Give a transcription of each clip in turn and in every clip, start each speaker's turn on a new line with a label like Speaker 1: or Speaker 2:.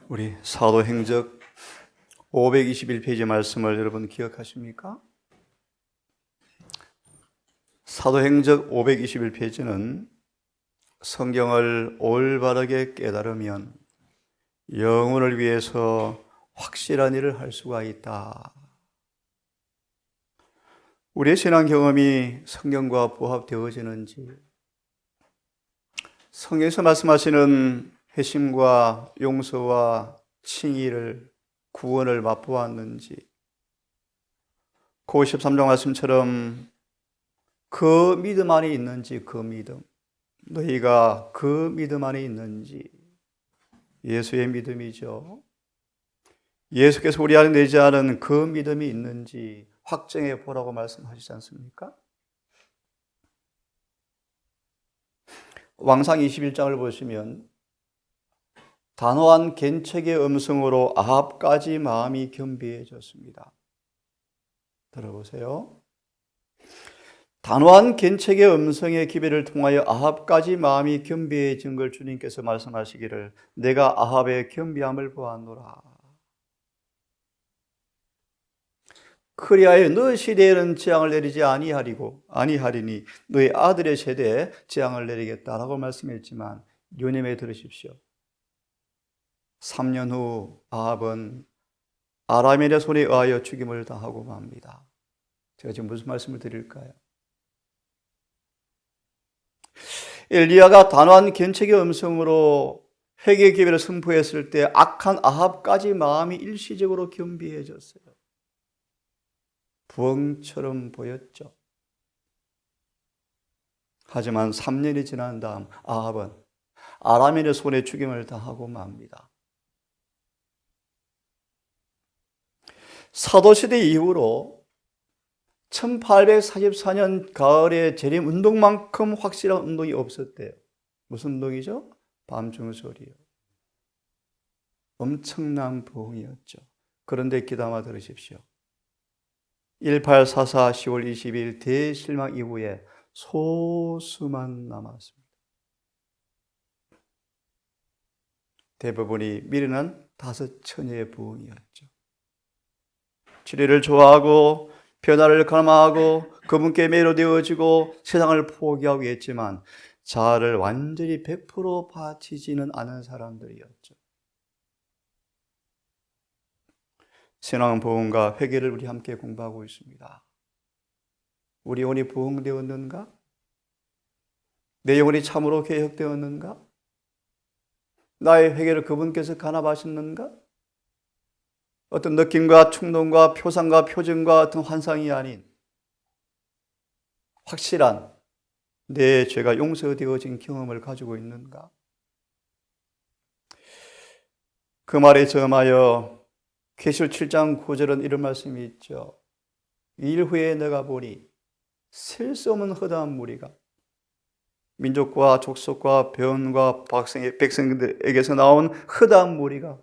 Speaker 1: 우리 사도행적 521페이지 말씀을 여러분 기억하십니까? 사도행적 521페이지는 성경을 올바르게 깨달으면 영혼을 위해서 확실한 일을 할 수가 있다. 우리의 신앙 경험이 성경과 부합되어지는지, 성경에서 말씀하시는 회심과 용서와 칭의를, 구원을 맛보았는지, 고 13장 말씀처럼 그 믿음 안에 있는지, 그 믿음, 너희가 그 믿음 안에 있는지, 예수의 믿음이죠. 예수께서 우리 안에 내지 않은 그 믿음이 있는지 확정해 보라고 말씀하시지 않습니까? 왕상 21장을 보시면 단호한 견책의 음성으로 아합까지 마음이 겸비해졌습니다. 들어보세요. 단호한 견책의 음성의 기별을 통하여 아합까지 마음이 겸비해진 걸 주님께서 말씀하시기를 내가 아합의 겸비함을 보았노라. 그리하여 너 시대에는 재앙을 내리지 아니하리니 너희 아들의 세대에 재앙을 내리겠다라고 말씀했지만 유념해 들으십시오. 3년 후 아합은 아람인의 손에 의하여 죽임을 당하고 맙니다. 제가 지금 무슨 말씀을 드릴까요? 엘리야가 단호한 견책의 음성으로 회개 기회를 선포했을 때 악한 아합까지 마음이 일시적으로 겸비해졌어요. 부엉처럼 보였죠. 하지만 3년이 지난 다음 아합은 아람인의 손에 죽임을 당하고 맙니다. 사도시대 이후로 1844년 가을에 재림 운동만큼 확실한 운동이 없었대요. 무슨 운동이죠? 밤중소리요. 엄청난 부흥이었죠. 그런데 귀담아 들으십시오. 1844 10월 20일 대실망 이후에 소수만 남았습니다. 대부분이 미련한 5천여의 부흥이었죠. 진리를 좋아하고 변화를 갈망하고 그분께 매료되어지고 세상을 포기하고 했지만 자아를 완전히 100% 바치지는 않은 사람들이었죠. 신앙 부흥과 회개를 우리 함께 공부하고 있습니다. 우리 영혼이 부흥되었는가? 내 영혼이 참으로 개혁되었는가? 나의 회개를 그분께서 간합하셨는가? 어떤 느낌과 충동과 표상과 표정과 어떤 환상이 아닌 확실한 내 죄가 용서되어진 경험을 가지고 있는가? 그 말에 점하여 계시록 7장 9절은 이런 말씀이 있죠. 일 후에 내가 보니 셀 수 없는 허다한 무리가 민족과 족속과 변과 백성들에게서 나온 허다한 무리가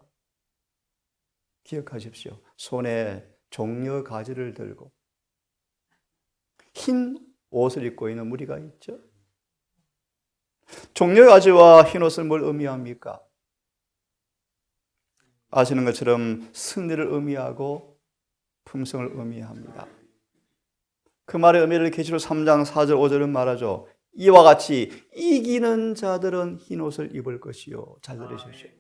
Speaker 1: 기억하십시오. 손에 종려 가지를 들고 흰 옷을 입고 있는 무리가 있죠. 종려 가지와 흰 옷은 뭘 의미합니까? 아시는 것처럼 승리를 의미하고 품성을 의미합니다. 그 말의 의미를 계시록 3장 4절 5절은 말하죠. 이와 같이 이기는 자들은 흰 옷을 입을 것이요. 잘 들으십시오.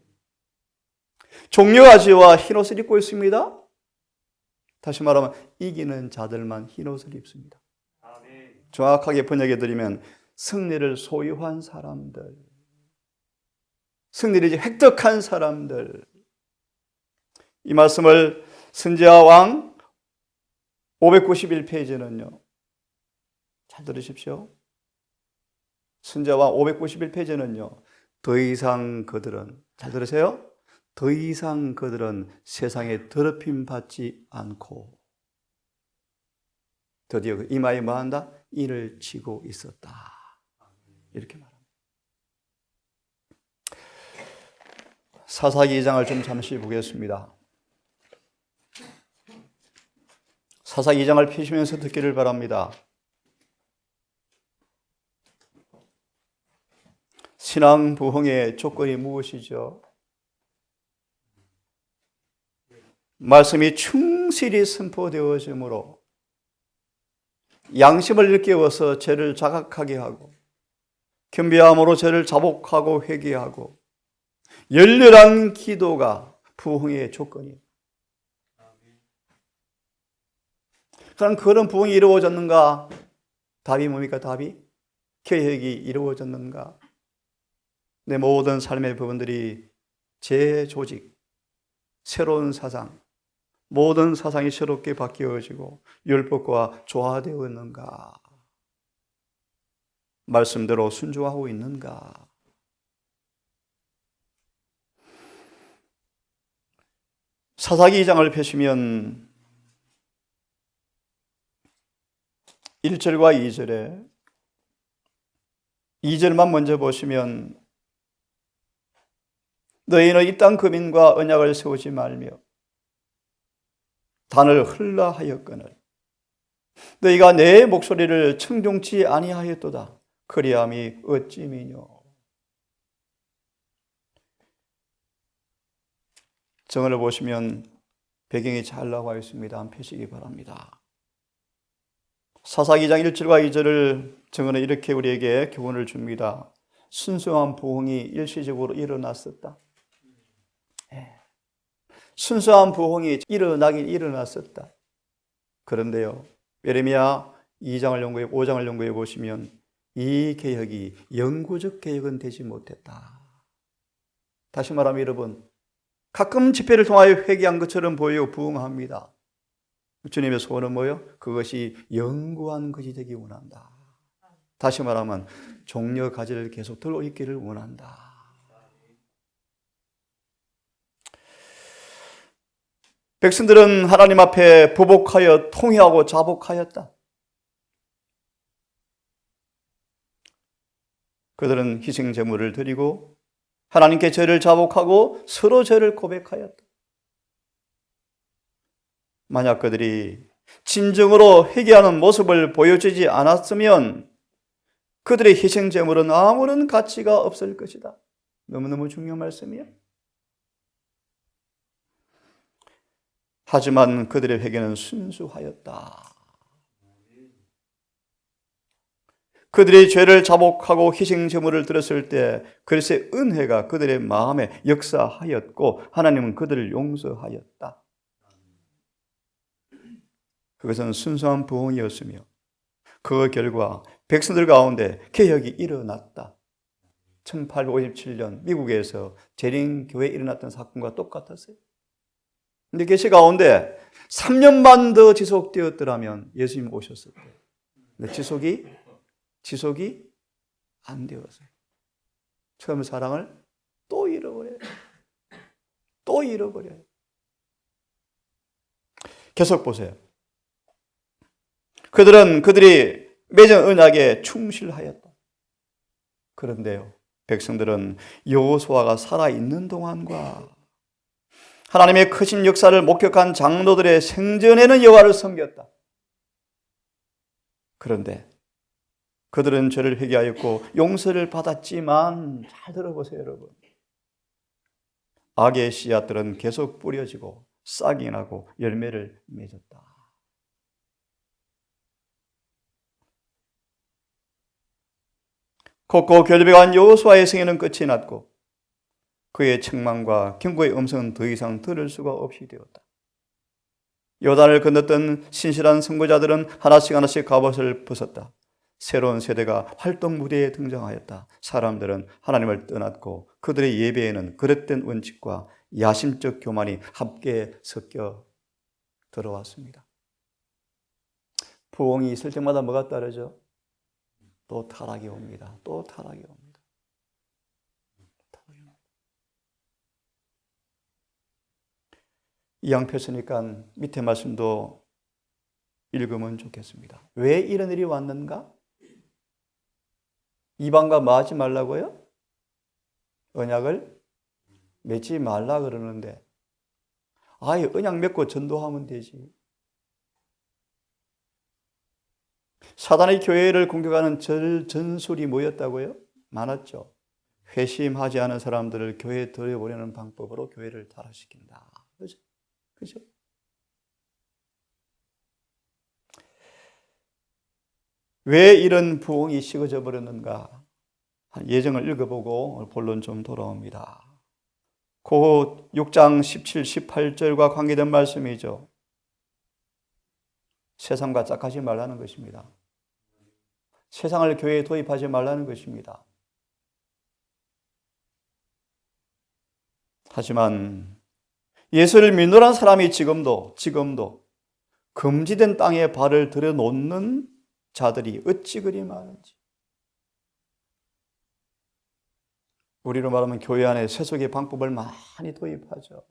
Speaker 1: 종려가지와 흰 옷을 입고 있습니다. 다시 말하면 이기는 자들만 흰 옷을 입습니다. 정확하게 번역해 드리면 승리를 소유한 사람들, 승리를 이제 획득한 사람들. 이 말씀을 선지자 왕 591페이지는요. 잘 들으십시오. 선지자 왕 591페이지는요. 더 이상 그들은, 잘 들으세요? 더 이상 그들은 세상에 더럽힘 받지 않고 드디어 이마에 뭐한다? 이를 치고 있었다. 이렇게 말합니다. 사사기 2장을 좀 잠시 보겠습니다. 사사기 2장을 펴시면서 듣기를 바랍니다. 신앙 부흥의 조건이 무엇이죠? 말씀이 충실히 선포되어지므로 양심을 일깨워서 죄를 자각하게 하고 겸비함으로 죄를 자복하고 회개하고 열렬한 기도가 부흥의 조건이에요. 그럼 그런 부흥이 이루어졌는가? 답이 뭡니까? 답이 개혁이 이루어졌는가? 내 모든 삶의 부분들이 재조직, 새로운 사상, 모든 사상이 새롭게 바뀌어지고 율법과 조화되었는가? 말씀대로 순종하고 있는가? 사사기 2장을 펴시면 1절과 2절에 2절만 먼저 보시면 너희는 이 땅 금인과 언약을 세우지 말며 단을 흘라 하였거늘 너희가 내 목소리를 청종치 아니하였도다. 그리함이 어찌미뇨. 정언을 보시면 배경이 잘 나와 있습니다. 한번 펴시기 바랍니다. 사사기 2장 1절과 2절을 정언은 이렇게 우리에게 교훈을 줍니다. 순수한 부흥이 일시적으로 일어났었다. 순수한 부흥이 일어나긴 일어났었다. 그런데요, 예레미야 5장을 연구해 보시면 이 개혁이 영구적 개혁은 되지 못했다. 다시 말하면 여러분, 가끔 집회를 통하여 회개한 것처럼 보이고 부흥합니다. 주님의 소원은 뭐예요? 그것이 영구한 것이 되기 원한다. 다시 말하면 종려 가지를 계속 들고 있기를 원한다. 백성들은 하나님 앞에 보복하여 통회하고 자복하였다. 그들은 희생 제물을 드리고 하나님께 죄를 자복하고 서로 죄를 고백하였다. 만약 그들이 진정으로 회개하는 모습을 보여주지 않았으면 그들의 희생 제물은 아무런 가치가 없을 것이다. 너무너무 중요한 말씀이에요. 하지만 그들의 회개는 순수하였다. 그들이 죄를 자복하고 희생 제물을 드렸을 때 그리스도의 은혜가 그들의 마음에 역사하였고 하나님은 그들을 용서하였다. 그것은 순수한 부흥이었으며 그 결과 백성들 가운데 개혁이 일어났다. 1857년 미국에서 재림교회에 일어났던 사건과 똑같았어요. 근데 계시 가운데 3년만 더 지속되었더라면 예수님 오셨을 때. 근데 지속이 안 되었어요. 처음 사랑을 또 잃어버려요. 또 잃어버려요. 계속 보세요. 그들이 맺은 언약에 충실하였다. 그런데요, 백성들은 여호수아가 살아있는 동안과 하나님의 크신 역사를 목격한 장로들의 생전에는 여호와를 섬겼다. 그런데 그들은 죄를 회개하였고 용서를 받았지만 잘 들어보세요, 여러분. 악의 씨앗들은 계속 뿌려지고 싹이 나고 열매를 맺었다. 곱고 결백한 여호수아의 생애는 끝이 났고 그의 책망과 경고의 음성은 더 이상 들을 수가 없이 되었다. 요단을 건넜던 신실한 선구자들은 하나씩 갑옷을 벗었다. 새로운 세대가 활동 무대에 등장하였다. 사람들은 하나님을 떠났고 그들의 예배에는 그릇된 원칙과 야심적 교만이 함께 섞여 들어왔습니다. 부흥이 있을 때마다 뭐가 따르죠? 또 타락이 옵니다. 또 타락이 옵니다. 이 양 펴으니까 밑에 말씀도 읽으면 좋겠습니다. 왜 이런 일이 왔는가? 이방과 뭐 하지 말라고요? 언약을 맺지 말라 그러는데 아예 언약 맺고 전도하면 되지. 사단의 교회를 공격하는 전술이 뭐였다고요? 많았죠. 회심하지 않은 사람들을 교회에 들여보내는 방법으로 교회를 타락시킨다. 그렇죠? 그죠? 왜 이런 부흥이 식어져 버렸는가? 예정을 읽어보고 본론 좀 돌아옵니다. 그 6장 17, 18절과 관계된 말씀이죠. 세상과 짝하지 말라는 것입니다. 세상을 교회에 도입하지 말라는 것입니다. 하지만 예수를 믿노란 사람이 지금도 금지된 땅에 발을 들여놓는 자들이 어찌 그리 많은지. 우리로 말하면 교회 안에 세속의 방법을 많이 도입하죠.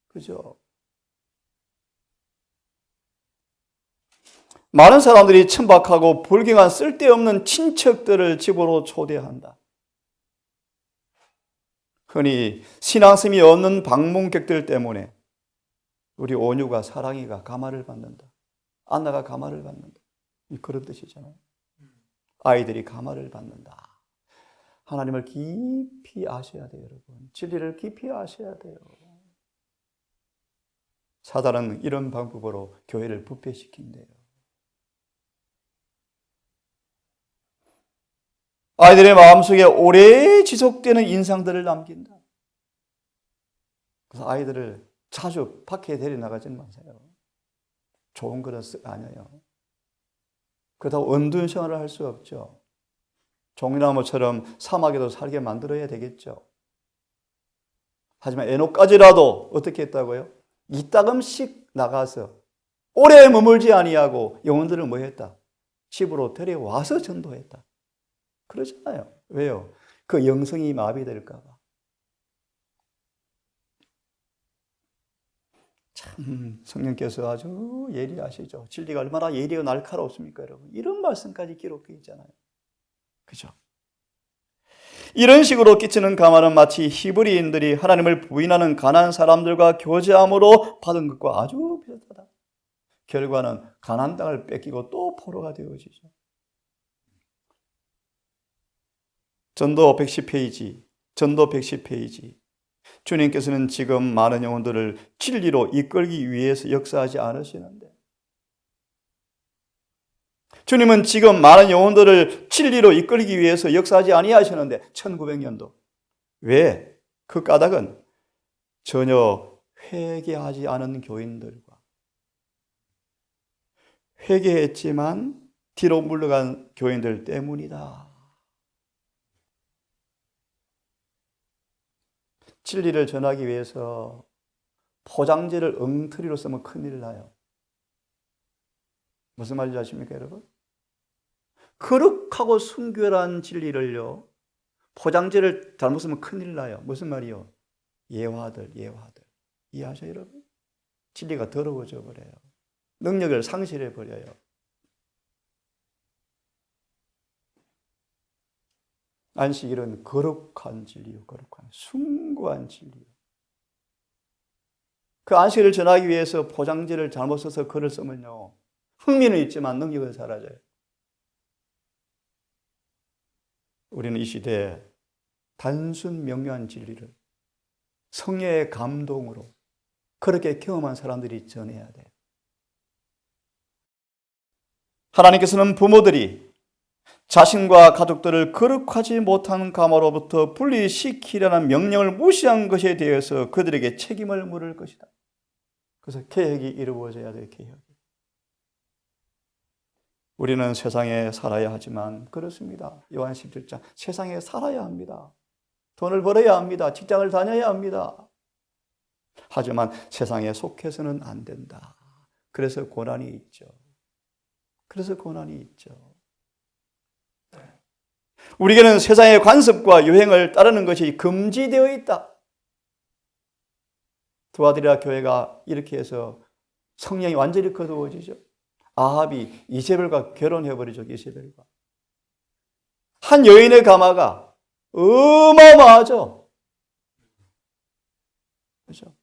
Speaker 1: 그죠? 많은 사람들이 천박하고 불경한 쓸데없는 친척들을 집으로 초대한다. 흔히 신앙심이 없는 방문객들 때문에 우리 온유가 사랑이가 가마를 받는다. 안나가 가마를 받는다. 그런 뜻이잖아요. 아이들이 가마를 받는다. 하나님을 깊이 아셔야 돼요, 여러분. 진리를 깊이 아셔야 돼요. 사단은 이런 방법으로 교회를 부패시킨대요. 아이들의 마음속에 오래 지속되는 인상들을 남긴다. 그래서 아이들을 자주 밖에 데려나가지는 마세요. 좋은 것은 아니에요. 그렇다고 은둔 생활을 할 수 없죠. 종이나무처럼 사막에도 살게 만들어야 되겠죠. 하지만 에녹까지라도 어떻게 했다고요? 이따금씩 나가서 오래 머물지 아니하고 영혼들을 뭐 했다? 집으로 데려와서 전도했다. 그러잖아요. 왜요? 그 영성이 마비될까 봐. 참 성령께서 아주 예리하시죠. 진리가 얼마나 예리하고 날카롭습니까, 여러분? 이런 말씀까지 기록되어 있잖아요. 그죠? 이런 식으로 끼치는 가마는 마치 히브리인들이 하나님을 부인하는 가난한 사람들과 교제함으로 받은 것과 아주 비슷하다. 결과는 가나안 땅을 뺏기고 또 포로가 되어지죠. 전도 110페이지. 주님께서는 지금 많은 영혼들을 진리로 이끌기 위해서 역사하지 않으시는데, 주님은 지금 많은 영혼들을 진리로 이끌기 위해서 역사하지 아니하시는데 1900년도. 왜? 그 까닭은 전혀 회개하지 않은 교인들과 회개했지만 뒤로 물러간 교인들 때문이다. 진리를 전하기 위해서 포장지를 엉터리로 쓰면 큰일 나요. 무슨 말인지 아십니까, 여러분? 거룩하고 순결한 진리를요, 포장지를 잘못 쓰면 큰일 나요. 무슨 말이요? 예화들. 이해하셔요, 여러분? 진리가 더러워져 버려요. 능력을 상실해 버려요. 안식일은 거룩한 진리요, 거룩한 숭고한 진리요. 그 안식일을 전하기 위해서 포장지를 잘못 써서 글을 쓰면요, 흥미는 있지만 능력은 사라져요. 우리는 이 시대에 단순 명료한 진리를 성령의 감동으로 그렇게 경험한 사람들이 전해야 돼요. 하나님께서는 부모들이 자신과 가족들을 거룩하지 못한 가마로부터 분리시키려는 명령을 무시한 것에 대해서 그들에게 책임을 물을 것이다. 그래서 개혁이 이루어져야 돼요, 개혁이. 우리는 세상에 살아야 하지만 그렇습니다. 요한 17장 세상에 살아야 합니다. 돈을 벌어야 합니다. 직장을 다녀야 합니다. 하지만 세상에 속해서는 안 된다. 그래서 고난이 있죠. 우리에게는 세상의 관습과 유행을 따르는 것이 금지되어 있다. 두아드리아 교회가 이렇게 해서 성령이 완전히 거두어지죠. 아합이 이세벨과 결혼해버리죠. 이세벨과. 한 여인의 가마가 어마어마하죠. 그렇죠?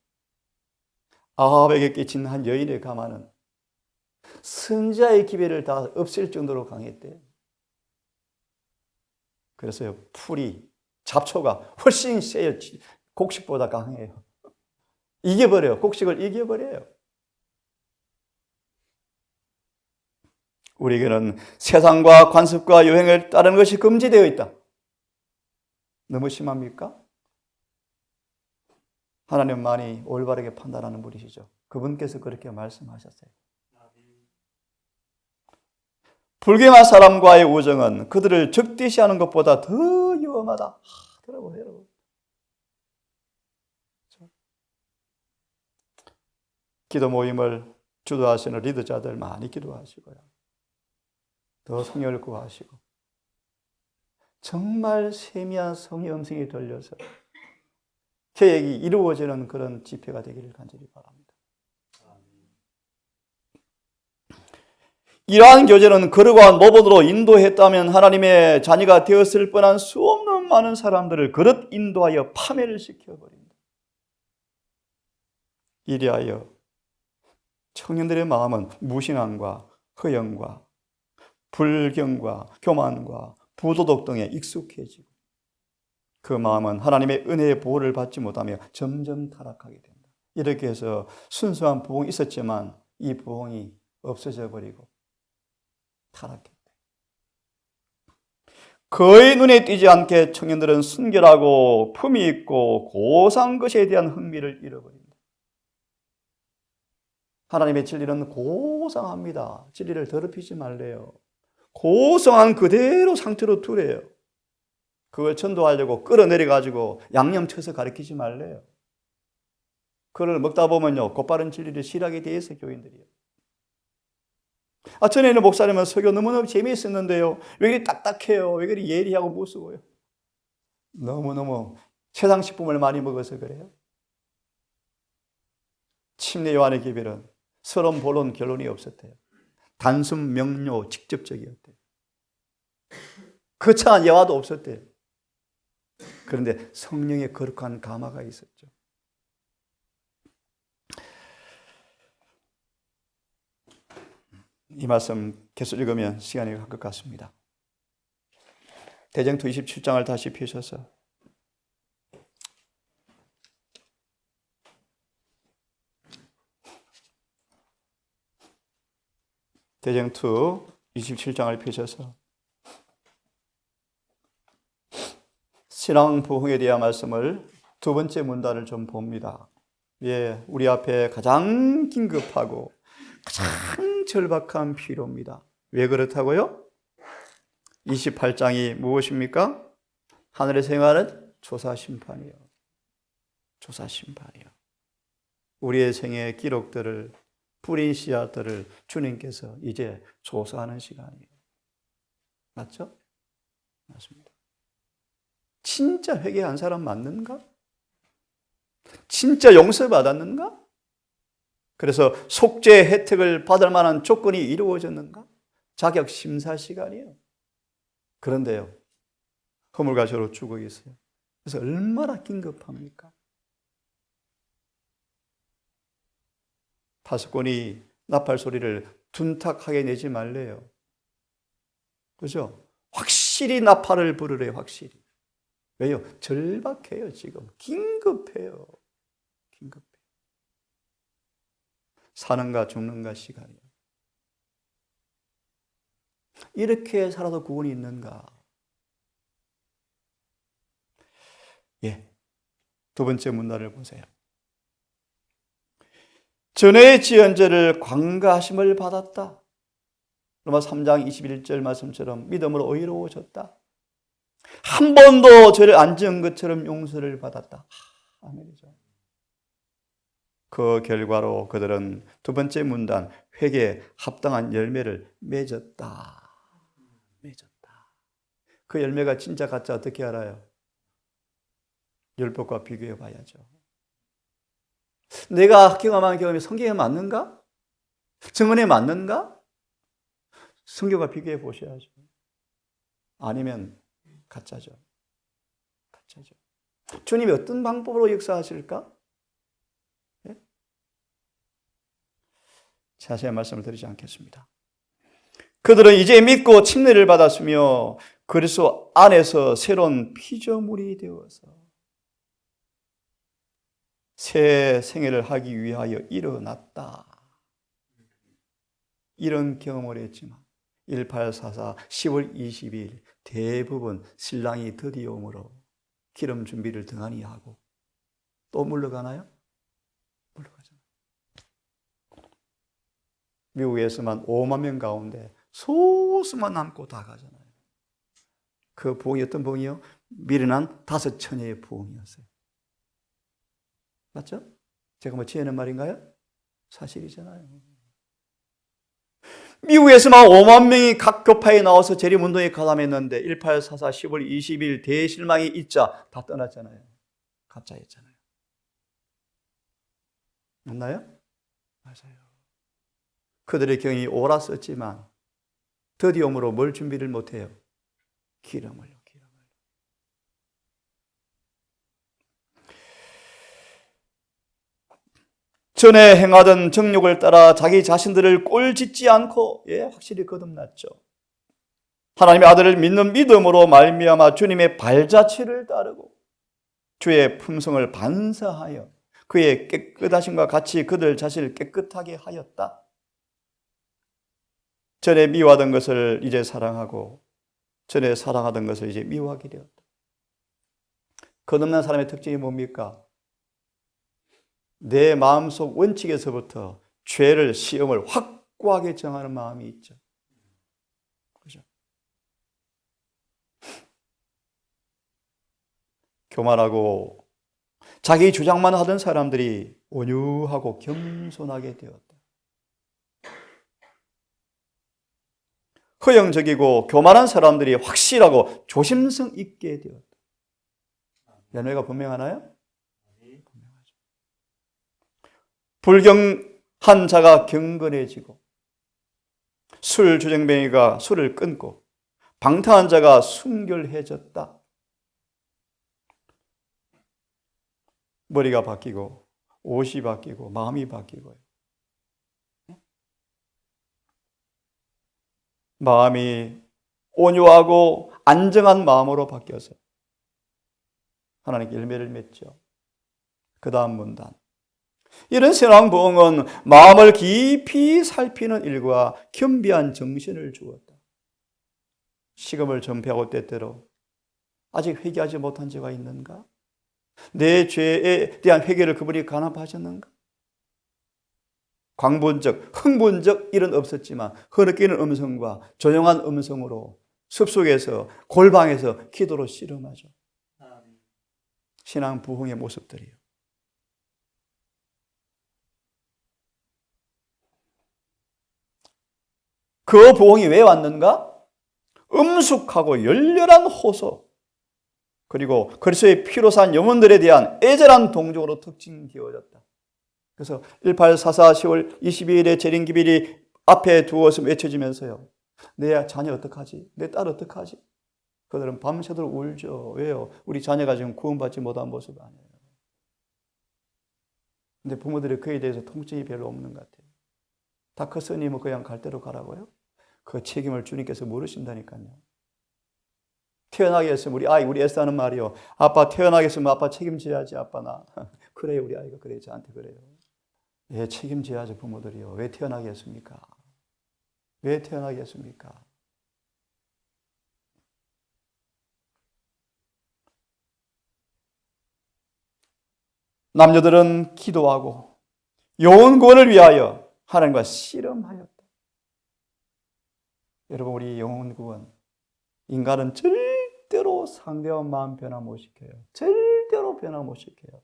Speaker 1: 아합에게 끼친 한 여인의 가마는 선지자의 기회를 다 없앨 정도로 강했대요. 그래서 풀이, 잡초가 훨씬 세요. 곡식보다 강해요. 이겨버려요. 곡식을 이겨버려요. 우리에게는 세상과 관습과 유행을 따르는 것이 금지되어 있다. 너무 심합니까? 하나님 많이 올바르게 판단하는 분이시죠. 그분께서 그렇게 말씀하셨어요. 불경한 사람과의 우정은 그들을 적대시하는 것보다 더 위험하다. 들어보세요, 여러분. 기도 모임을 주도하시는 리더자들 많이 기도하시고요. 더 성령을 구하시고 정말 세미한 성의 음성이 들려서 계획이 이루어지는 그런 집회가 되기를 간절히 바랍니다. 이러한 교제는 거룩한 모범으로 인도했다면 하나님의 자녀가 되었을 뻔한 수 없는 많은 사람들을 그릇 인도하여 파멸을 시켜버립니다. 이리하여 청년들의 마음은 무신앙과 허영과 불경과 교만과 부도덕 등에 익숙해지고 그 마음은 하나님의 은혜의 보호를 받지 못하며 점점 타락하게 된다. 이렇게 해서 순수한 부흥이 있었지만 이 부흥이 없어져 버리고 타락했다. 거의 눈에 띄지 않게 청년들은 순결하고 품위 있고 고상한 것에 대한 흥미를 잃어버린다. 하나님의 진리는 고상합니다. 진리를 더럽히지 말래요. 고상한 그대로 상태로 두래요. 그걸 전도하려고 끌어내려가지고 양념 쳐서 가르치지 말래요. 그걸 먹다 보면요, 곧바른 진리를 싫어하게 돼 있어요, 교인들이요. 전에는 목사님은 설교 너무너무 재미있었는데요. 왜 이리 딱딱해요? 왜 이리 예리하고 무서워요? 너무너무 세상 식품을 많이 먹어서 그래요. 침례 요한의 기별은 서론, 본론, 결론이 없었대요. 단순, 명료, 직접적이었대요. 거창한 예화도 없었대요. 그런데 성령의 거룩한 감화가 있었죠. 이 말씀 계속 읽으면 시간이 갈 것 같습니다. 대쟁투 27장을 다시 펴셔서 대쟁투 27장을 펴셔서 신앙 부흥에 대한 말씀을 두 번째 문단을 좀 봅니다. 예, 우리 앞에 가장 긴급하고 가장 절박한 필요입니다. 왜 그렇다고요? 28장이 무엇입니까? 하늘에서 행하는 조사심판이요. 조사심판이요. 우리의 생애의 기록들을, 뿌린 씨앗들을 주님께서 이제 조사하는 시간이에요. 맞죠? 맞습니다. 진짜 회개한 사람 맞는가? 진짜 용서받았는가? 그래서 속죄 혜택을 받을 만한 조건이 이루어졌는가? 자격 심사 시간이에요. 그런데요, 허물과시로 죽어 있어요. 그래서 얼마나 긴급합니까? 파수꾼이 나팔 소리를 둔탁하게 내지 말래요. 그죠? 확실히 나팔을 부르래요, 확실히. 왜요? 절박해요, 지금. 긴급해요. 긴급해요. 사는가 죽는가 시간이에요. 이렇게 살아도 구원이 있는가? 예. 두 번째 문단을 보세요. 전에 지은 죄를 관가하심을 받았다. 로마 3장 21절 말씀처럼 믿음으로 의로워졌다. 한 번도 죄를 안 지은 것처럼 용서를 받았다. 아멘이죠. 그 결과로 그들은 두 번째 문단, 회개에 합당한 열매를 맺었다. 맺었다. 그 열매가 진짜 가짜 어떻게 알아요? 율법과 비교해 봐야죠. 내가 경험한 경험이 성경에 맞는가? 정언에 맞는가? 성경과 비교해 보셔야죠. 아니면 가짜죠. 가짜죠. 주님이 어떤 방법으로 역사하실까? 네? 자세한 말씀을 드리지 않겠습니다. 그들은 이제 믿고 침례를 받았으며 그리스도 안에서 새로운 피조물이 되어서 새 생애를 하기 위하여 일어났다. 이런 경험을 했지만 1844 10월 20일 대부분 신랑이 드디어 오므로 기름 준비를 등한히 하고 또 물러가나요? 물러가잖아요. 미국에서만 5만 명 가운데 소수만 남고 다 가잖아요. 그 부흥이 어떤 부흥이요? 미련한 5처녀의 부흥이었어요. 맞죠? 제가 뭐 지어낸 말인가요? 사실이잖아요. 미국에서만 5만 명이 각 교파에 나와서 재림운동에 가담했는데 1844 10월 20일 대실망이 있자 다 떠났잖아요. 가짜였잖아요. 맞나요? 맞아요. 그들의 경이 옳았었지만 드디어 오므로 뭘 준비를 못해요? 기름을요. 전에 행하던 정욕을 따라 자기 자신들을 꼴짓지 않고 확실히 거듭났죠. 하나님의 아들을 믿는 믿음으로 말미암아 주님의 발자취를 따르고 주의 품성을 반사하여 그의 깨끗하심과 같이 그들 자신을 깨끗하게 하였다. 전에 미워하던 것을 이제 사랑하고 전에 사랑하던 것을 이제 미워하게 되었다. 거듭난 사람의 특징이 뭡니까? 내 마음속 원칙에서부터 죄를, 시험을 확고하게 정하는 마음이 있죠. 그죠? 교만하고 자기 주장만 하던 사람들이 온유하고 겸손하게 되었다. 허영적이고 교만한 사람들이 확실하고 조심성 있게 되었다. 연회가 분명하나요? 불경한 자가 경건해지고 술 주정뱅이가 술을 끊고 방탕한 자가 순결해졌다. 머리가 바뀌고 옷이 바뀌고 마음이 바뀌고요. 마음이 온유하고 안정한 마음으로 바뀌어서 하나님께 열매를 맺죠. 그 다음 문단. 이런 신앙부흥은 마음을 깊이 살피는 일과 겸비한 정신을 주었다. 시금을 전폐하고 때때로 아직 회개하지 못한 죄가 있는가? 내 죄에 대한 회개를 그분이 간합하셨는가? 광분적, 흥분적 일은 없었지만 흐느끼는 음성과 조용한 음성으로 숲속에서 골방에서 기도로 씨름하죠. 신앙 부흥의 모습들이요. 그 부흥이 왜 왔는가? 음숙하고 열렬한 호소 그리고 그리스도의 피로 산 영혼들에 대한 애절한 동정으로 특징되어졌다. 그래서 1844 10월 22일에 재림기bil이 앞에 두어서 외쳐지면서요. 내 자녀 어떡하지? 내 딸 어떡하지? 그들은 밤새도록 울죠. 왜요? 우리 자녀가 지금 구원받지 못한 모습 아니에요. 근데 부모들이 그에 대해서 통증이 별로 없는 것 같아요. 다 컸으니 뭐 그냥 갈 대로 가라고요? 그 책임을 주님께서 물으신다니까요. 태어나게 했으면 우리 에스더는 말이요. 아빠 태어나게 했으면 아빠 책임져야지 아빠 나. 그래요 우리 아이가 그래요. 저한테 그래요. 왜 책임져야죠 부모들이요. 왜 태어나게 했습니까? 왜 태어나게 했습니까? 남녀들은 기도하고 영혼 구원을 위하여 하나님과 씨름하였다. 여러분 우리 영혼 구원 인간은 절대로 상대와 마음 변화 못 시켜요. 절대로 변화 못 시켜요.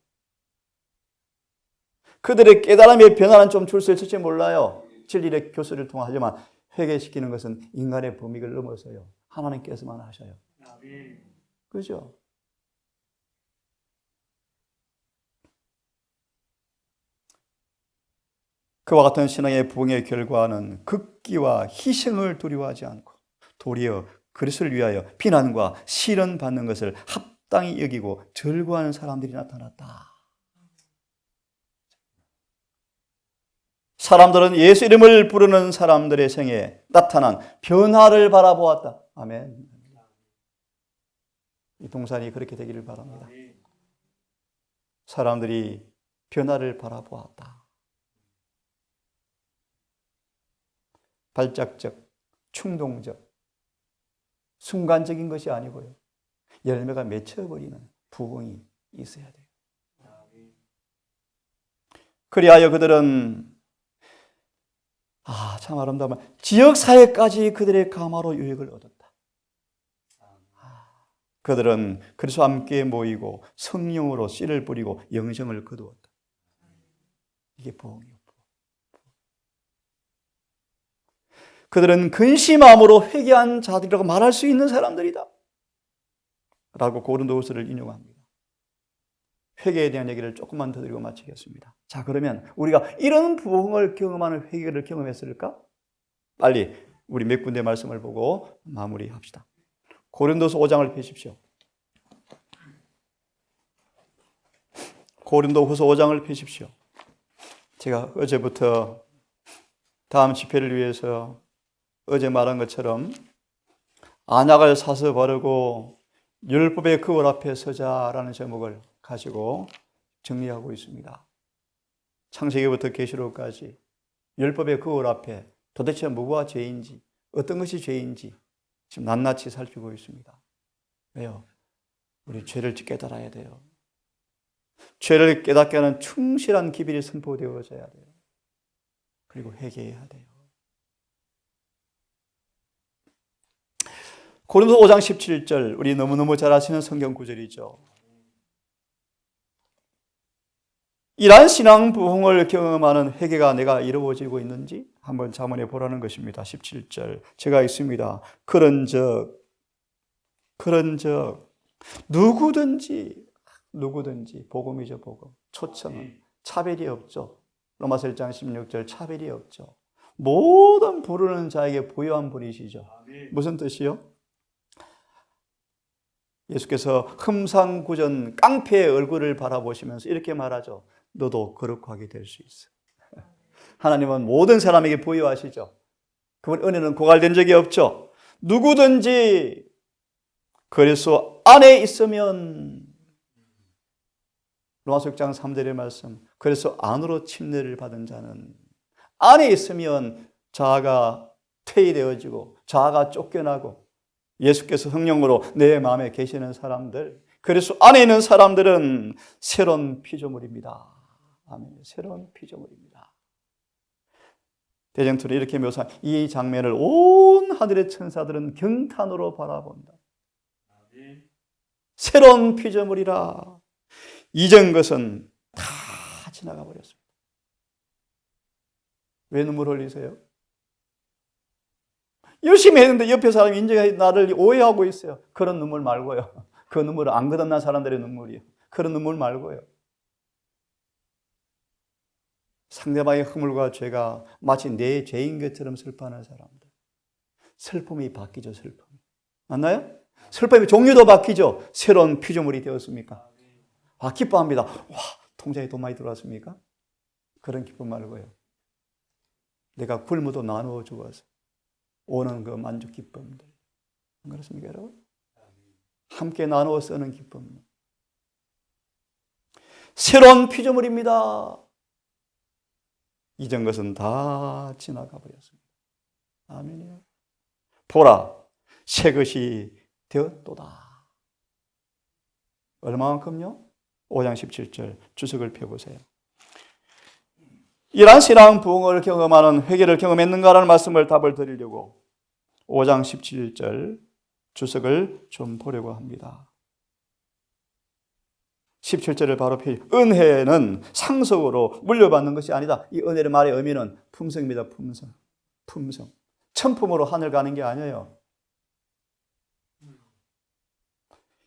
Speaker 1: 그들의 깨달음의 변화는 좀 줄 수 있을지 몰라요. 진리의 교수를 통하지만 회개시키는 것은 인간의 범위를 넘어서요. 하나님께서만 하셔요. 그죠? 그와 같은 신앙의 부흥의 결과는 극기와 희생을 두려워하지 않고 도리어 그리스도를 위하여 비난과 시련받는 것을 합당히 여기고 즐거워하는 사람들이 나타났다. 사람들은 예수 이름을 부르는 사람들의 생에 나타난 변화를 바라보았다. 아멘. 이 동산이 그렇게 되기를 바랍니다. 사람들이 변화를 바라보았다. 발작적, 충동적, 순간적인 것이 아니고요. 열매가 맺혀버리는 부흥이 있어야 돼요. 그리하여 그들은 참 아름다운 지역사회까지 그들의 감화로 유익을 얻었다. 그들은 그리스도와 함께 모이고 성령으로 씨를 뿌리고 영생을 거두었다. 이게 부흥이에요. 그들은 근심함으로 회개한 자들이라고 말할 수 있는 사람들이다 라고 고린도후서를 인용합니다. 회개에 대한 얘기를 조금만 더 드리고 마치겠습니다. 자, 그러면 우리가 이런 부흥을 경험하는 회개를 경험했을까? 빨리 우리 몇 군데 말씀을 보고 마무리합시다. 고린도서 5장을 펴십시오. 고린도후서 5장을 펴십시오. 제가 어제부터 다음 집회를 위해서 어제 말한 것처럼 안약을 사서 바르고 율법의 거울 앞에 서자라는 제목을 가지고 정리하고 있습니다. 창세기부터 계시록까지 율법의 거울 앞에 도대체 뭐가 죄인지, 어떤 것이 죄인지 지금 낱낱이 살피고 있습니다. 왜요? 우리 죄를 깨달아야 돼요. 죄를 깨닫게 하는 충실한 기별이 선포되어져야 돼요. 그리고 회개해야 돼요. 고린도서 5장 17절, 우리 너무너무 잘 아시는 성경 구절이죠. 이러한 신앙 부흥을 경험하는 회개가 내가 이루어지고 있는지 한번 자문해 보라는 것입니다. 17절 제가 있습니다. 그런즉 누구든지 복음이죠. 복음. 초청은 차별이 없죠. 로마서 1장 16절 차별이 없죠. 모든 부르는 자에게 부요한 분이시죠. 무슨 뜻이요? 예수께서 흠상구전 깡패의 얼굴을 바라보시면서 이렇게 말하죠. 너도 거룩하게 될 수 있어. 하나님은 모든 사람에게 부여하시죠. 그분 은혜는 고갈된 적이 없죠. 누구든지 그리스도 안에 있으면, 로마서 6장 3절의 말씀, 그래서 안으로 침례를 받은 자는 안에 있으면 자아가 퇴위되어지고 자아가 쫓겨나고 예수께서 성령으로 내 마음에 계시는 사람들, 그래서 안에 있는 사람들은 새로운 피조물입니다. 아멘. 새로운 피조물입니다. 대정투를 이렇게 묘사한 이 장면을 온 하늘의 천사들은 경탄으로 바라본다. 새로운 피조물이라. 이전 것은 다 지나가 버렸습니다. 왜 눈물 흘리세요? 열심히 했는데 옆에 사람이 인정해 나를 오해하고 있어요. 그런 눈물 말고요. 그 눈물은 안 거듭난 사람들의 눈물이에요. 그런 눈물 말고요. 상대방의 허물과 죄가 마치 내 죄인 것처럼 슬퍼하는 사람들. 슬픔이 바뀌죠. 슬픔. 맞나요? 슬픔의 종류도 바뀌죠. 새로운 피조물이 되었습니까? 기뻐합니다. 와, 통장에 돈 많이 들어왔습니까? 그런 기쁨 말고요. 내가 굶어도 나누어 주어서 오는 그 만족 기쁨들. 안 그렇습니까, 여러분? 함께 나누어 쓰는 기쁨. 새로운 피조물입니다. 이전 것은 다 지나가 버렸습니다. 아멘이요. 보라, 새 것이 되었도다. 얼마만큼요? 5장 17절 주석을 펴보세요. 이러한 신앙 부흥을 경험하는 회개를 경험했는가라는 말씀을 답을 드리려고 5장 17절 주석을 좀 보려고 합니다. 17절을 바로 펴. 은혜는 상속으로 물려받는 것이 아니다. 이 은혜의 말의 의미는 품성입니다. 품성. 천품으로 하늘 가는 게 아니에요.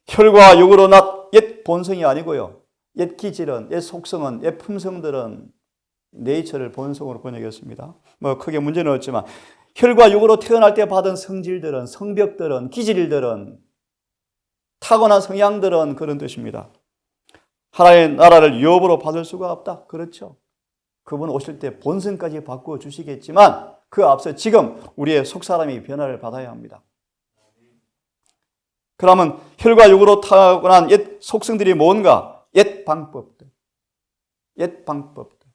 Speaker 1: 혈과 육으로 낳 옛 본성이 아니고요. 옛 기질은, 옛 속성은, 옛 품성들은 네이처를 본성으로 번역했습니다. 뭐 크게 문제는 없지만 혈과 육으로 태어날 때 받은 성질들은, 성벽들은, 기질들은, 타고난 성향들은 그런 뜻입니다. 하나님의 나라를 유업으로 받을 수가 없다. 그렇죠. 그분 오실 때 본성까지 바꾸어 주시겠지만 그 앞서 지금 우리의 속사람이 변화를 받아야 합니다. 그러면 혈과 육으로 타고난 옛 속성들이 뭔가? 옛 방법들, 옛 방법들.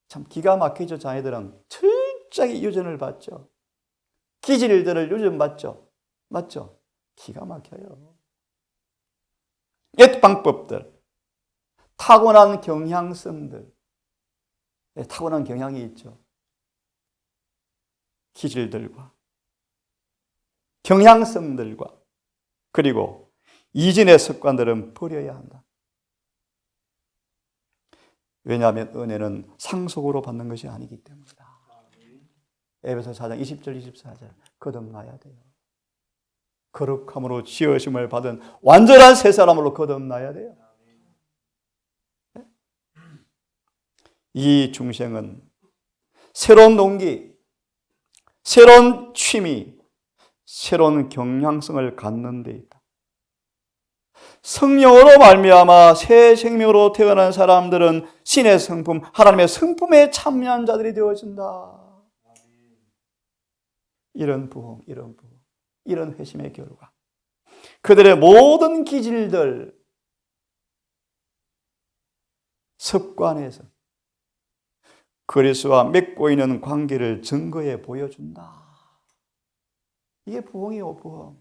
Speaker 1: 참 기가 막히죠. 자녀들은 철저하게 유전을 받죠. 기질들을 유전받죠. 맞죠? 기가 막혀요. 옛 방법들, 타고난 경향성들, 타고난 경향이 있죠. 기질들과 경향성들과 그리고 이전의 습관들은 버려야 한다. 왜냐하면 은혜는 상속으로 받는 것이 아니기 때문이다. 에베소 4장 20절 24절 거듭나야 돼요. 거룩함으로 지으심을 받은 완전한 새 사람으로 거듭나야 돼요. 이 중생은 새로운 동기, 새로운 취미, 새로운 경향성을 갖는 데 있다. 성령으로 말미암아 새 생명으로 태어난 사람들은 신의 성품, 하나님의 성품에 참여한 자들이 되어진다. 이런 부흥, 이런 회심의 결과. 그들의 모든 기질들, 습관에서 그리스도와 맺고 있는 관계를 증거해 보여준다. 이게 부흥이요, 부흥.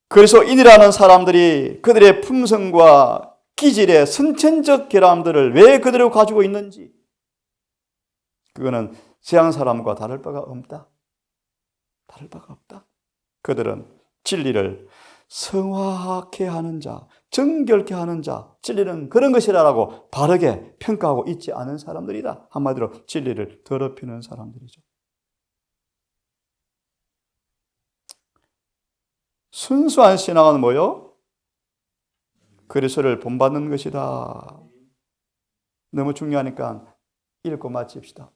Speaker 1: 그리스도인이라는 사람들이 그들의 품성과 기질의 선천적 결함들을 왜 그대로 가지고 있는지, 그거는 서양 사람과 다를 바가 없다. 다를 바가 없다. 그들은 진리를 성화하게 하는 자, 정결케 하는 자, 진리는 그런 것이라고 바르게 평가하고 있지 않은 사람들이다. 한마디로 진리를 더럽히는 사람들이죠. 순수한 신앙은 뭐요? 그리스도를 본받는 것이다. 너무 중요하니까 읽고 마칩시다.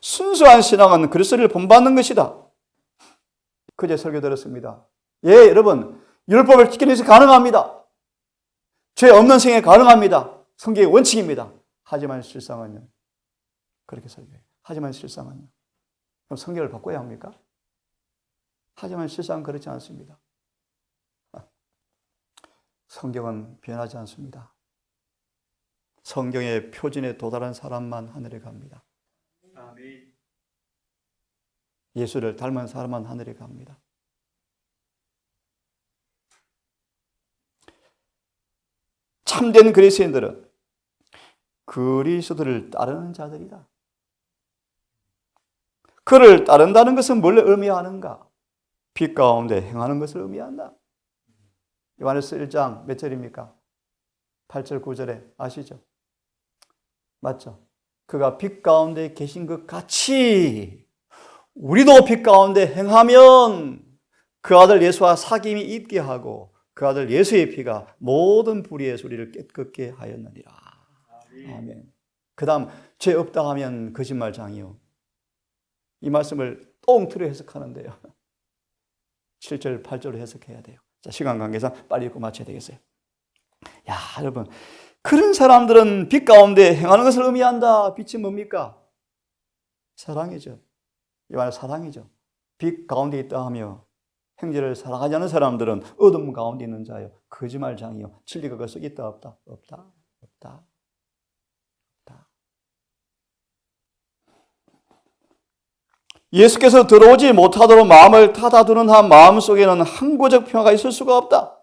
Speaker 1: 순수한 신앙은 그리스도를 본받는 것이다. 그제 설교 들었습니다. 예, 여러분, 율법을 지키는 것이 가능합니다. 죄 없는 생애 가능합니다. 성경의 원칙입니다. 하지만 실상은요. 그렇게 설교해요. 하지만 실상은요. 그럼 성경을 바꿔야 합니까? 하지만 실상은 그렇지 않습니다. 성경은 변하지 않습니다. 성경의 표준에 도달한 사람만 하늘에 갑니다. 예수를 닮은 사람만 하늘에 갑니다. 참된 그리스도인들은 그리스도를 따르는 자들이다. 그를 따른다는 것은 뭘 의미하는가? 빛 가운데 행하는 것을 의미한다. 요한일서 1장 몇 절입니까? 8절 9절에 아시죠? 맞죠? 그가 빛 가운데 계신 것 같이 우리도 빛 가운데 행하면 그 아들 예수와 사귐이 있게 하고 그 아들 예수의 피가 모든 불의의 소리를 깨끗게 하였느니라. 아멘. 그 다음 죄 없다 하면 거짓말장이요. 이 말씀을 똥틀어 해석하는데요. 7절 8절로 해석해야 돼요. 자, 시간 관계상 빨리 읽고 마쳐야 되겠어요. 야, 여러분, 그런 사람들은 빛 가운데 행하는 것을 의미한다. 빛이 뭡니까? 사랑이죠. 이 말은 사랑이죠. 빛 가운데 있다 하며 형제를 사랑하지 않는 사람들은 어둠 가운데 있는 자요, 거짓말장이요, 진리가 그 속에 있다 없다? 없다. 없다. 없다. 예수께서 들어오지 못하도록 마음을 타다두는 한 마음속에는 항구적 평화가 있을 수가 없다.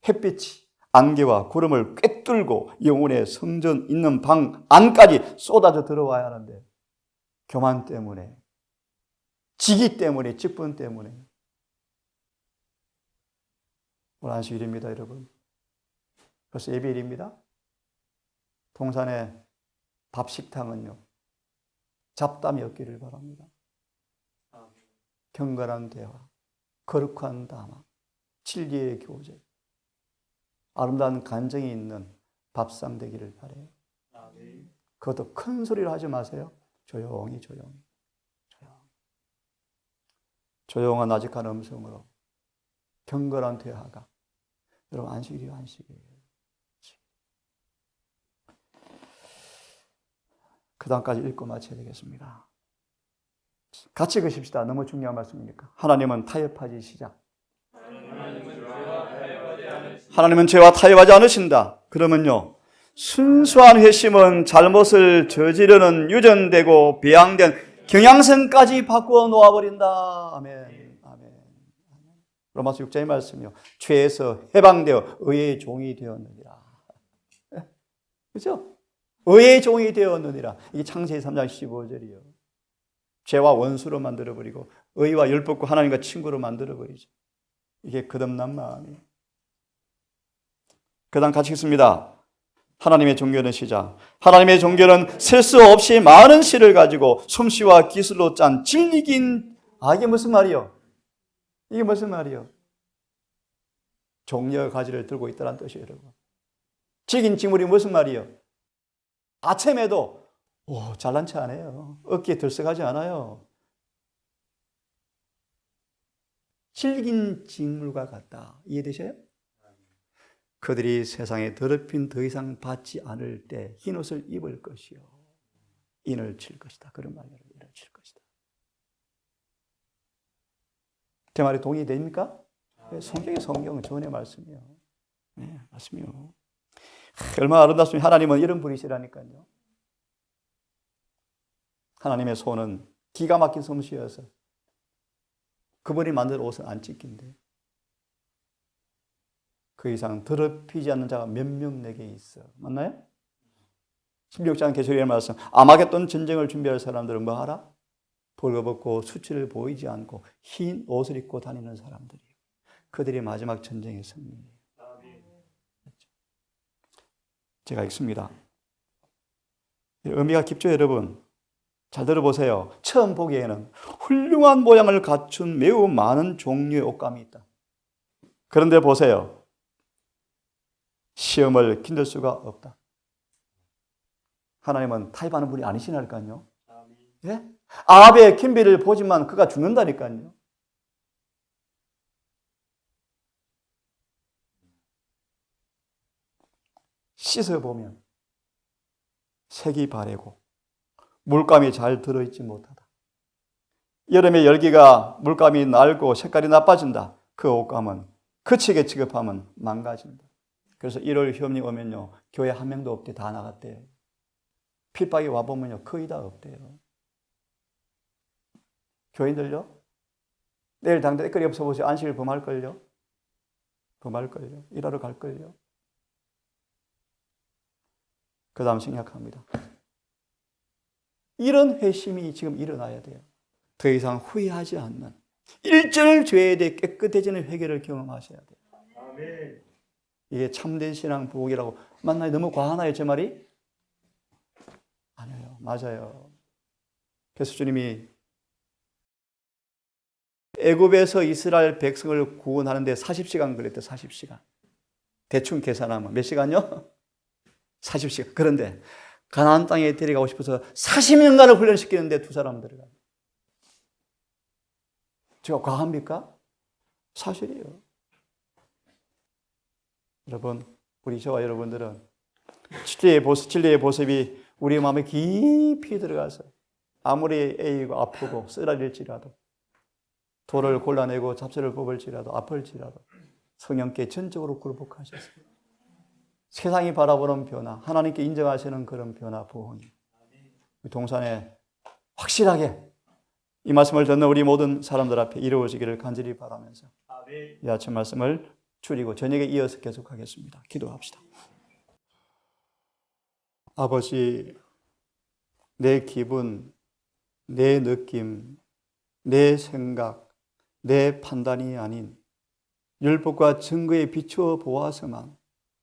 Speaker 1: 햇빛이 안개와 구름을 꿰뚫고 영혼의 성전 있는 방 안까지 쏟아져 들어와야 하는데 교만 때문에, 직위 때문에, 직분 때문에. 오늘 안식일입니다, 여러분. 벌써 예배일입니다. 동산의 밥 식탕은요, 잡담이 없기를 바랍니다. 경건한 대화, 거룩한 담화, 진리의 교제, 아름다운 간정이 있는 밥상 되기를 바라요. 그것도 큰 소리로 하지 마세요. 조용히. 조용한 아직한 음성으로 경건한 대화가. 여러분, 안식일이에요, 안식일. 그 다음까지 읽고 마쳐야 되겠습니다. 같이 읽으십시다. 너무 중요한 말씀이니까. 하나님은 타협하지 시작. 하나님은 죄와 타협하지 않으신다. 그러면요, 순수한 회심은 잘못을 저지르는 유전되고 배양된 경향성까지 바꾸어 놓아버린다. 아멘. 아멘. 로마서 6장의 말씀이요, 죄에서 해방되어 의의 종이 되었느니라. 그렇죠? 의의 종이 되었느니라. 이게 창세기 3장 15절이요. 죄와 원수로 만들어버리고 의와 율법과 하나님과 친구로 만들어버리죠. 이게 거듭난 마음이에요. 그 다음 같이 읽습니다. 하나님의 종교는 시작. 하나님의 종교는 셀 수 없이 많은 시를 가지고 솜씨와 기술로 짠 질긴, 이게 무슨 말이요? 이게 무슨 말이요? 종려 가지를 들고 있다는 뜻이에요, 여러분. 질긴 징물이 무슨 말이요? 아침에도 잘난 체 안 해요. 어깨에 들썩하지 않아요. 질긴 징물과 같다. 이해되셔요? 그들이 세상에 더럽힌 더 이상 받지 않을 때 흰옷을 입을 것이요, 인을 칠 것이다. 그런 말이에요. 인을 칠 것이다. 제 말에 동의됩니까? 성경은 전의 말씀이에요. 네, 말씀이요. 얼마나 아름답습니까? 하나님은 이런 분이시라니까요. 하나님의 손은 기가 막힌 솜씨여서 그분이 만든 옷은 안 찢긴데 그 이상 더럽히지 않는 자가 몇 명 내게 있어. 맞나요? 16장 계시록의 말씀, 아마겟돈 전쟁을 준비할 사람들은 뭐 하라? 벌거벗고 수치를 보이지 않고 흰 옷을 입고 다니는 사람들이에요. 그들이 마지막 전쟁의 승리예요. 제가 읽습니다. 의미가 깊죠, 여러분? 잘 들어보세요. 처음 보기에는 훌륭한 모양을 갖춘 매우 많은 종류의 옷감이 있다. 그런데 보세요. 시험을 견딜 수가 없다. 하나님은 타협하는 분이 아니시라니까요. 예? 아합의 킴비를 보지만 그가 죽는다니까요. 씻어보면 색이 바래고 물감이 잘 들어있지 못하다. 여름에 열기가 물감이 날고 색깔이 나빠진다. 그 옷감은 거치게 취급하면 망가진다. 그래서 1월 휴업님 오면요, 교회 한 명도 없대. 다 나갔대요. 핍박이 와보면요, 거의 다 없대요. 교인들요, 내일 당장 댓글이 없어보세요. 안식일 범할걸요? 범할걸요? 일하러 갈걸요? 그 다음 생략합니다. 이런 회심이 지금 일어나야 돼요. 더 이상 후회하지 않는 일절 죄에 대해 깨끗해지는 회개를 경험하셔야 돼요. 아멘. 이게 참된 신앙 부흥이라고 맞나요? 너무 과하나요, 제 말이? 아니에요. 맞아요. 그래서 주님이 애굽에서 이스라엘 백성을 구원하는데 40시간 걸렸대요. 40시간. 대충 계산하면 몇 시간요? 40시간. 그런데 가나안 땅에 데려가고 싶어서 40년간을 훈련시키는데 두 사람 들어가요. 제가 과합니까? 사실이에요. 여러분, 우리 저와 여러분들은 진리의 보습이 우리 마음에 깊이 들어가서 아무리 애이고 아프고 쓰라릴지라도 돌을 골라내고 잡초를 뽑을지라도 아플지라도 성령께 전적으로 굴복하셨습니다. 세상이 바라보는 변화, 하나님께 인정하시는 그런 변화, 부흥이 동산에 확실하게 이 말씀을 듣는 우리 모든 사람들 앞에 이루어지기를 간절히 바라면서 이 아침 말씀을 줄이고 저녁에 이어서 계속하겠습니다. 기도합시다. 아버지, 내 기분, 내 느낌, 내 생각, 내 판단이 아닌 율법과 증거에 비추어 보아서만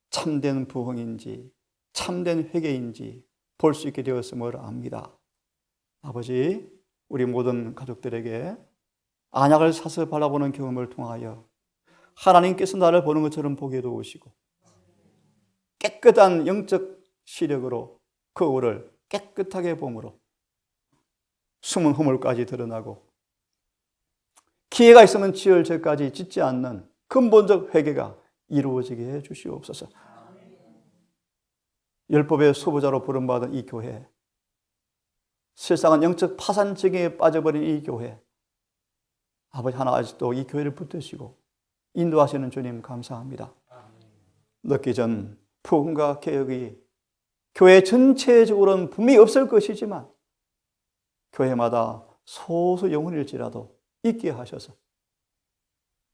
Speaker 1: 참된 부흥인지 참된 회개인지 볼 수 있게 되었음을 압니다. 아버지, 우리 모든 가족들에게 안약을 사서 바라보는 경험을 통하여 하나님께서 나를 보는 것처럼 보게 도우시고 깨끗한 영적 시력으로 거울을 깨끗하게 봄으로 숨은 허물까지 드러나고 기회가 있으면 지을 죄까지 짓지 않는 근본적 회개가 이루어지게 해 주시옵소서. 율법의 수보자로 부름받은 이 교회, 실상은 영적 파산증에 빠져버린 이 교회, 아버지 하나 아직도 이 교회를 붙드시고 인도하시는 주님 감사합니다. 늦기 전 부흥과 개혁이 교회 전체적으로는 분명히 없을 것이지만 교회마다 소수 영혼일지라도 있게 하셔서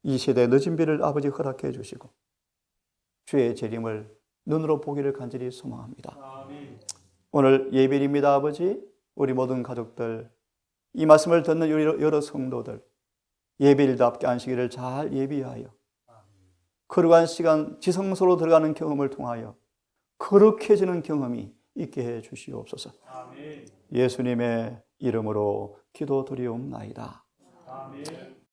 Speaker 1: 이 시대의 늦은 비를 아버지 허락해 주시고 주의 재림을 눈으로 보기를 간절히 소망합니다.
Speaker 2: 아멘.
Speaker 1: 오늘 예배입니다. 아버지, 우리 모든 가족들, 이 말씀을 듣는 여러 성도들 예배일답게 안식일을 잘 예비하여 거룩한 시간 지성소로 들어가는 경험을 통하여 거룩해지는 경험이 있게 해 주시옵소서.
Speaker 2: 아멘.
Speaker 1: 예수님의 이름으로 기도드리옵나이다.
Speaker 2: 아멘.